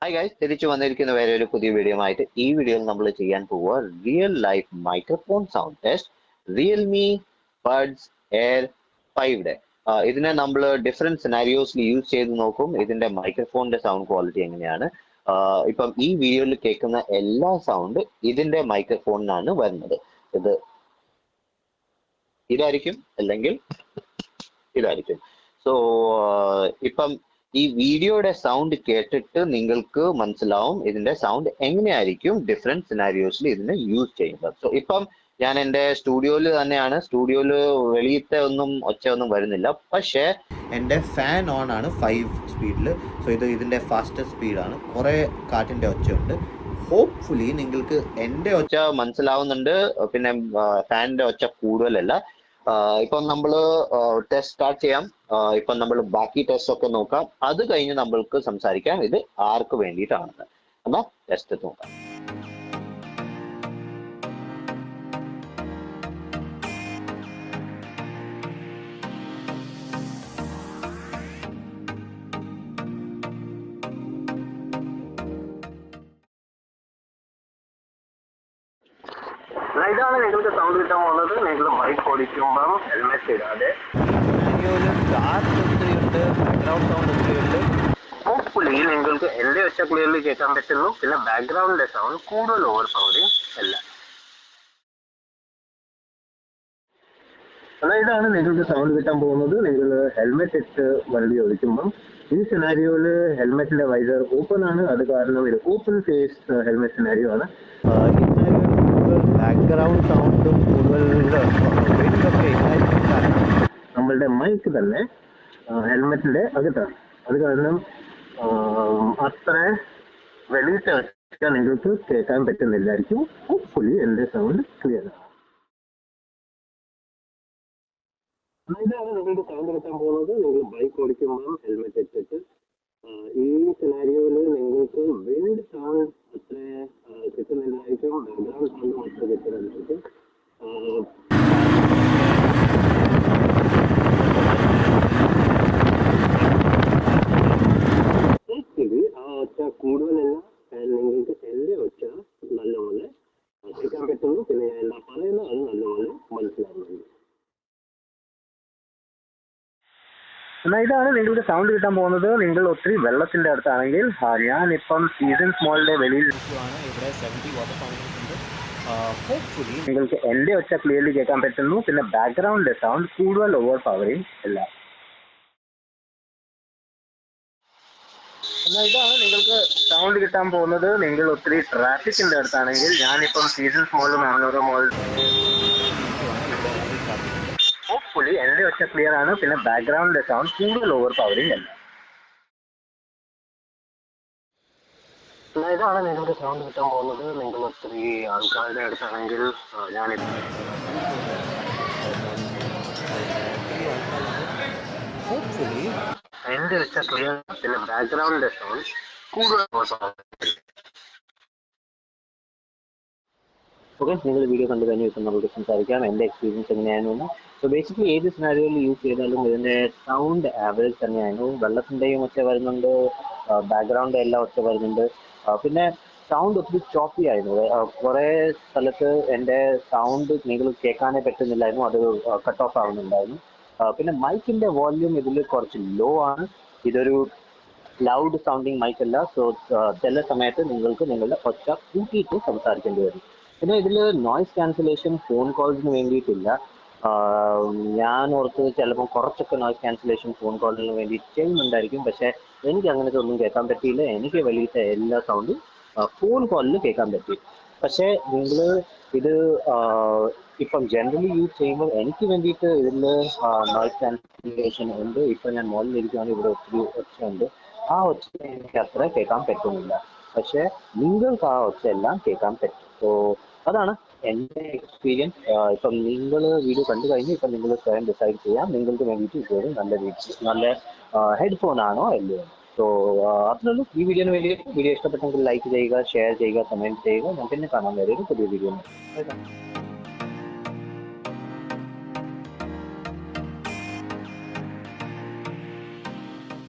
Hi guys, തിരിച്ചു വന്നിരിക്കുന്ന വേറെ ഒരു പുതിയ വീഡിയോ ആയിട്ട് ഈ വീഡിയോയിൽ നമ്മൾ ചെയ്യാൻ പോവുക real life microphone sound test Realme buds air 5 ഇതിനെ നമ്മൾ ഡിഫറെന്റ് സിനാരിയോസിൽ യൂസ് ചെയ്ത് നോക്കും. ഇതിന്റെ മൈക്രോഫോണിന്റെ സൗണ്ട് ക്വാളിറ്റി എങ്ങനെയാണ്. ഇപ്പം ഈ വീഡിയോയിൽ കേൾക്കുന്ന എല്ലാ സൗണ്ട് ഇതിന്റെ മൈക്രോഫോണിനാണ് വരുന്നത്. ഇതായിരിക്കും അല്ലെങ്കിൽ ഇതായിരിക്കും. സോ ഇപ്പം ഈ വീഡിയോയുടെ സൗണ്ട് കേട്ടിട്ട് നിങ്ങൾക്ക് മനസ്സിലാവും ഇതിന്റെ സൗണ്ട് എങ്ങനെയായിരിക്കും ഡിഫറെന്റ് സിനാരിയോസിൽ ഇതിനെ യൂസ് ചെയ്യുന്നത്. സോ ഇപ്പം ഞാൻ എൻ്റെ സ്റ്റുഡിയോയിൽ തന്നെയാണ്. സ്റ്റുഡിയോയിൽ വെളിയത്തെ ഒച്ച വരുന്നില്ല. പക്ഷേ എൻ്റെ ഫാൻ ഓൺ ആണ് 5 സ്പീഡിൽ. സോ ഇതിൻ്റെ ഫാസ്റ്റസ്റ്റ് സ്പീഡാണ്. കുറേ കാറ്റിൻ്റെ ഒച്ചയുണ്ട്. ഹോപ്പ്ഫുള്ളി നിങ്ങൾക്ക് എൻ്റെ ഒച്ച മനസ്സിലാവുന്നുണ്ട്. പിന്നെ ഫാനിൻ്റെ ഒച്ച കൂടുതലല്ല. ഇപ്പം നമ്മൾ ടെസ്റ്റ് സ്റ്റാർട്ട് ചെയ്യാം. ഇപ്പം നമ്മൾ ബാക്കി ടെസ്റ്റ് ഒക്കെ നോക്കാം. അത് കഴിഞ്ഞ് നമ്മൾക്ക് സംസാരിക്കാം ഇത് ആർക്ക് വേണ്ടിയിട്ടാണെന്ന്. എന്നാ ടെസ്റ്റ് നോക്കാം. ഇതാണ് നിങ്ങൾക്ക് സൗണ്ട് കിട്ടാൻ പോകുന്നത്. നിങ്ങൾ ബൈക്ക് ഓടിക്കുമ്പം ഹെൽമെറ്റ് ഇടാതെ കാറ്റ് ഒത്തിരിയുണ്ട്, ബാക്ക്ഗ്രൗണ്ട് സൗണ്ട് ഒത്തിരിയുണ്ട്. ഹോപ്പ്ഫുള്ളി നിങ്ങൾക്ക് എൻ്റെ ഒച്ച ക്ലിയർലി കേൾക്കാൻ പറ്റുന്നു. പിന്നെ ബാക്ക്ഗ്രൗണ്ടിന്റെ സൗണ്ട് കൂടുതൽ ഓവർ പവറിങ് അല്ല. ഇതാണ് നിങ്ങൾക്ക് സൗണ്ട് കിട്ടാൻ പോകുന്നത്. നിങ്ങൾ ഹെൽമെറ്റ് ഇട്ട് വണ്ടി ഓടിക്കുമ്പം ഈ സിനാരിയോയിൽ ഹെൽമെറ്റിന്റെ വൈസർ ഓപ്പൺ ആണ്. അത് കാരണം ഇത് ഓപ്പൺ ഫേസ് ഹെൽമെറ്റ് സിനാരിയോ ആണ്. ഈ സിനാരിയോയിൽ ബാക്ക്ഗ്രൗണ്ട് സൗണ്ടും കൂടുതൽ നമ്മളുടെ മൈക്ക് തന്നെ ഹെൽമെറ്റിന്റെ അകത്താണ്. അത് കാരണം അത്ര വെളിയിട്ട നിങ്ങൾക്ക് കേൾക്കാൻ പറ്റുന്നില്ലായിരിക്കും. ഹോപ്പ്ഫുള്ളി എൻ്റെ സൗണ്ട് ക്ലിയർ ആണ്. ഇതാണ് നിങ്ങൾക്ക് സൗണ്ട് കിട്ടാൻ പോകുന്നത്. നിങ്ങൾ ബൈക്ക് ഓടിക്കുമ്പോൾ ഹെൽമെറ്റ് ഇട്ടിട്ട് ഈ സിനാരിയോയിൽ നിങ്ങൾക്ക് വിൻഡ് സൗണ്ട് അത്ര കിട്ടുന്നില്ലായിരിക്കും. ബാക്ക്ഗ്രൗണ്ട് സൗണ്ട് അത്ര കിട്ടുന്നില്ലായിരിക്കും. ആ ഒച്ച കൂടുതലല്ല. നിങ്ങൾക്ക് എൻ്റെ ഒച്ച നല്ലപോലെ കേൾക്കാൻ പറ്റുന്നു. പിന്നെ ഞാൻ എന്താ പറയുന്നത് അത് നല്ലപോലെ മനസ്സിലാവുന്നുണ്ട്. എന്നാൽ ഇതാണ് നിങ്ങൾക്ക് സൗണ്ട് കിട്ടാൻ പോകുന്നത്. നിങ്ങൾ ഒത്തിരി വെള്ളത്തിന്റെ അടുത്താണെങ്കിൽ ഞാനിപ്പം സീസൺസ് മോളിന്റെ വെളിയിൽ നിൽക്കുവാണ്. ഇവിടെ 70 വാട്ടർ ഫൗണ്ടൻസ് ഉണ്ട്. ഹോപ്പ്ഫുള്ളി നിങ്ങൾക്ക് എൻ്റെ ഒച്ച ക്ലിയർലി കേൾക്കാൻ പറ്റുന്നു. പിന്നെ ബാക്ക്ഗ്രൗണ്ട് സൗണ്ട് കൂടുതൽ ഓവർ പവറിങ് അല്ല. എന്നാൽ ഇതാണ് നിങ്ങൾക്ക് സൗണ്ട് കിട്ടാൻ പോകുന്നത്. നിങ്ങൾ ഒത്തിരി ട്രാഫിക്കിന്റെ അടുത്താണെങ്കിൽ ഞാനിപ്പം സീസൺസ് മോളിൽ മാനൂർ മോൾ ഹോപ്പ്ഫുള്ളി എൻ്റെ ഒച്ച ക്ലിയർ ആണ്. പിന്നെ ബാക്ക്ഗ്രൗണ്ട് സൗണ്ട് കൂടുതൽ ഓവർ പവറിങ് അല്ല. ഇതാണ് നിങ്ങൾക്ക് സൗണ്ട് കിട്ടാൻ പോകുന്നത്. നിങ്ങൾ ഒത്തിരി ആൾക്കാരുടെ അടുത്താണെങ്കിൽ ഞാനിപ്പോൾ ഹോപ്പ്ഫുള്ളി എൻ്റെ ഒച്ച ക്ലിയർ. പിന്നെ ബാക്ക്ഗ്രൗണ്ട് സൗണ്ട് കൂടുതൽ ഓവർ പവറിങ്. ഓക്കെ, നിങ്ങൾ വീഡിയോ കണ്ടു കഴിഞ്ഞ് ഇപ്പം നമുക്ക് സംസാരിക്കാം എൻ്റെ എക്സ്പീരിയൻസ് എങ്ങനെയായിരുന്നു. സോ ബേസിക്കലി ഏത് സിനാരിയോയിൽ യൂസ് ചെയ്താലും ഇതിൻ്റെ സൗണ്ട് ആവറേജ് തന്നെയായിരുന്നു. വെള്ളത്തിൻ്റെയും ഒച്ച വരുന്നുണ്ട്, ബാക്ക്ഗ്രൗണ്ട് എല്ലാം ഒച്ച വരുന്നുണ്ട്. പിന്നെ സൗണ്ട് ഒത്തിരി ചോപ്പി ആയിരുന്നു. കുറേ സ്ഥലത്ത് എൻ്റെ സൗണ്ട് നിങ്ങൾ കേൾക്കാനേ പറ്റുന്നില്ലായിരുന്നു. അത് കട്ട് ഓഫ് ആവുന്നുണ്ടായിരുന്നു. പിന്നെ മൈക്കിൻ്റെ വോല്യൂം ഇതിൽ കുറച്ച് ലോ ആണ്. ഇതൊരു ലൗഡ് സൗണ്ടിങ് മൈക്ക് അല്ല. സോ ചില സമയത്ത് നിങ്ങൾക്ക് നിങ്ങളുടെ ഒച്ച കൂട്ടിയിട്ട് സംസാരിക്കേണ്ടി വരും. പിന്നെ ഇതിൽ നോയ്സ് ക്യാൻസലേഷൻ ഫോൺ കോൾസിന് വേണ്ടിയിട്ടില്ല. ഞാൻ ഓർത്ത് ചിലപ്പോൾ കുറച്ചൊക്കെ നോയ്സ് ക്യാൻസലേഷൻ ഫോൺ കോളിന് വേണ്ടി ചെയ്യുന്നുണ്ടായിരിക്കും. പക്ഷേ എനിക്ക് അങ്ങനത്തെ ഒന്നും കേൾക്കാൻ പറ്റിയില്ല. എനിക്ക് വെളിയിലത്തെ എല്ലാ സൗണ്ടും ഫോൺ കോളിൽ കേൾക്കാൻ പറ്റി. പക്ഷേ നിങ്ങൾ ഇത് ഇപ്പം ജനറലി യൂസ് ചെയ്യുമ്പോൾ എനിക്ക് വേണ്ടിയിട്ട് ഇതിൽ നോയ്സ് ക്യാൻസലേഷൻ ഉണ്ട്. ഇപ്പം ഞാൻ മോളിലിരിക്കുകയാണ്. ഇവിടെ ഒത്തിരി ഒച്ച ഉണ്ട്. ആ ഒച്ച എനിക്ക് അത്ര കേൾക്കാൻ പറ്റുന്നില്ല. പക്ഷേ നിങ്ങൾക്ക് ആ ഒച്ച എല്ലാം കേൾക്കാൻ പറ്റും. സോ അതാണ് എൻ്റെ എക്സ്പീരിയൻസ്. ഇപ്പം നിങ്ങൾ വീഡിയോ കണ്ടു കഴിഞ്ഞ് ഇപ്പം നിങ്ങൾ സ്വയം ഡിസൈഡ് ചെയ്യാം നിങ്ങൾക്ക് വേണ്ടിയിട്ട് ഇതൊരു നല്ല ഹെഡ്ഫോൺ ആണോ അല്ലയോ. സോ അത്രേ ഉള്ളൂ. ഈ വീഡിയോ ഇഷ്ടപ്പെട്ടെങ്കിൽ ലൈക്ക് ചെയ്യുക, ഷെയർ ചെയ്യുക, കമൻറ്റ് ചെയ്യുക. ഞാൻ പിന്നെ കാണാൻ വരെ ഒരു പുതിയ വീഡിയോ.